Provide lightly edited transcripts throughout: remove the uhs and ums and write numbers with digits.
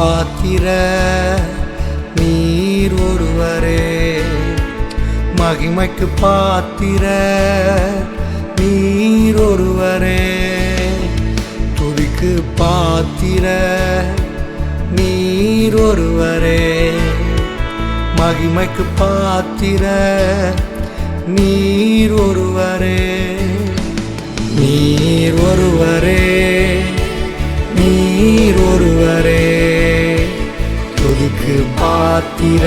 பாத்திர நீர் ஒருவரே, மகிமைக்கு பாத்திர நீர் ஒருவரே, துதிக்கு பாத்திர நீர் ஒருவரே, மகிமைக்கு பாத்திர நீர் ஒருவரே, நீர் ஒருவரே, நீர் ஒருவரே, துதிக்கு பாத்திர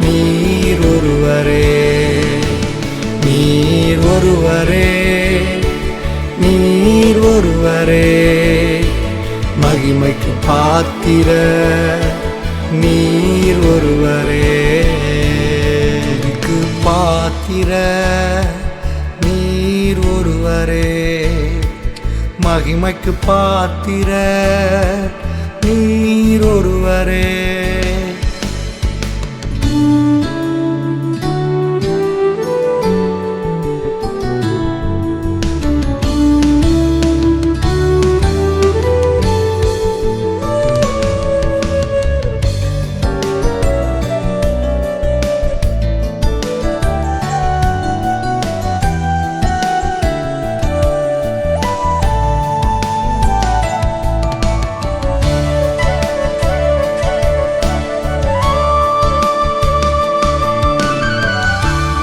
நீர் ஒருவரே, நீர் ஒருவரே, நீர் ஒருவரே, மகிமைக்கு பாத்திர நீர் ஒருவரே, துதிக்கு பாத்திர நீர் ஒருவரே, மகிமைக்கு பாத்திர நீர் ஒருவரே.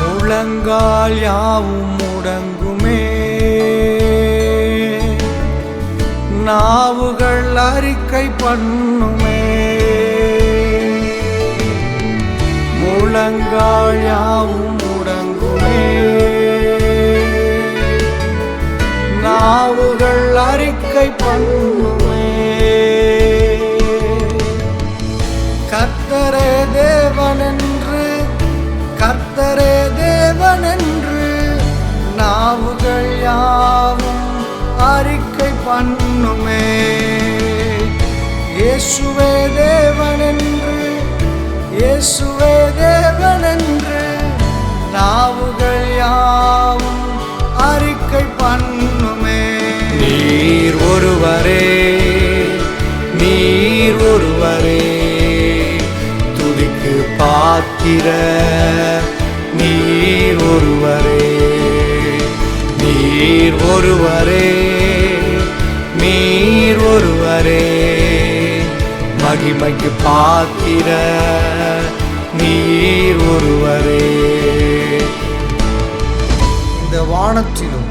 முழங்கால் யாவும் முடங்குமே, நாவுகள் அறிக்கை பண்ணுமே, முழங்கால் யாவும் முடங்குமே, நாவுகள் அறிக்கை பண்ணுமே, கர்த்தரே தேவனென்று, கர்த்தரே தேவனென்று நாவுகள் யாவும் அறிக்கை பண்ணுமே, இயேசுவே தேவனென்று, இயேசுவே தேவனென்று நாவுகள் யாவும் அறிக்கை பண்ணுமே. நீர் ஒருவரே, நீர் ஒருவரே, துதிக்கு பாத்திர நீர் ஒருவரே, நீர் ஒருவரே, நீர் ஒருவரே, மகிமைக்கு பாத்திர நீர் ஒருவரே. இந்த வானத்திலும்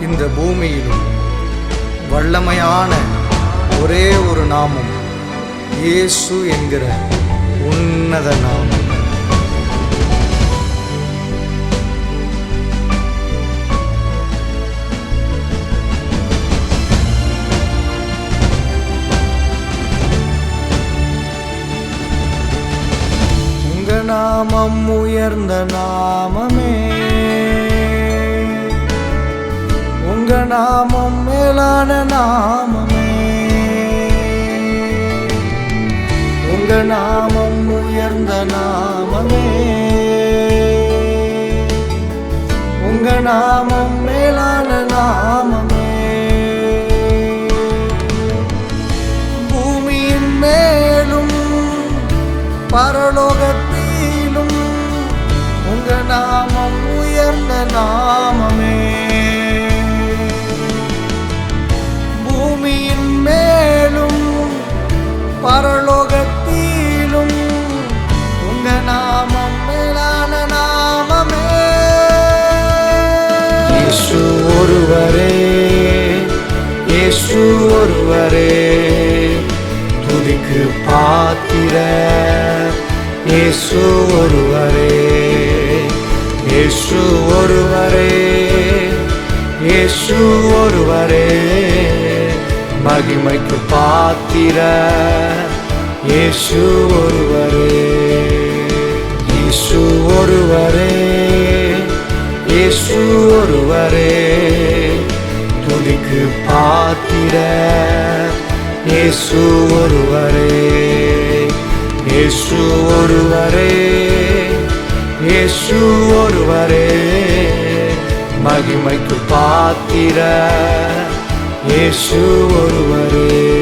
இந்த பூமியிலும் வல்லமையான ஒரே ஒரு நாமம் இயேசு என்கிற உன்னத நாமம். உங்க நாமம் உயர்ந்த நாமமே, உங்க நாமம் மேலான நாமமே, உங்க நாமம் உயர்ந்த நாமமே, உங்க நாமம் மேலான நாமமே, பூமியின் மேலும் பரலோகத்திலும் உங்க நாமம் உயர்ந்த நாமமே, பூமியின் மேலும் பரலோகத்திலும் உங்க நாமம் மேலான நாமமே. இயேசு ஒருவரே, இயேசு ஒருவரே, துதிக்கு பாத்திர இயேசு ஒருவரே, இயேசு ஒருவரே, இயேசு ஒருவரே, மகிமைக்கு பாத்திர இயேசு ஒருவரே, இயேசு ஒருவரே, இயேசு ஒருவரே, துதிக்கு பாத்திர இயேசு ஒருவரே, இயேசு ஒருவரே, இயேசு ஒருவரே, மகிமைக்கு பாத்திர இயேசு ஒருவரே.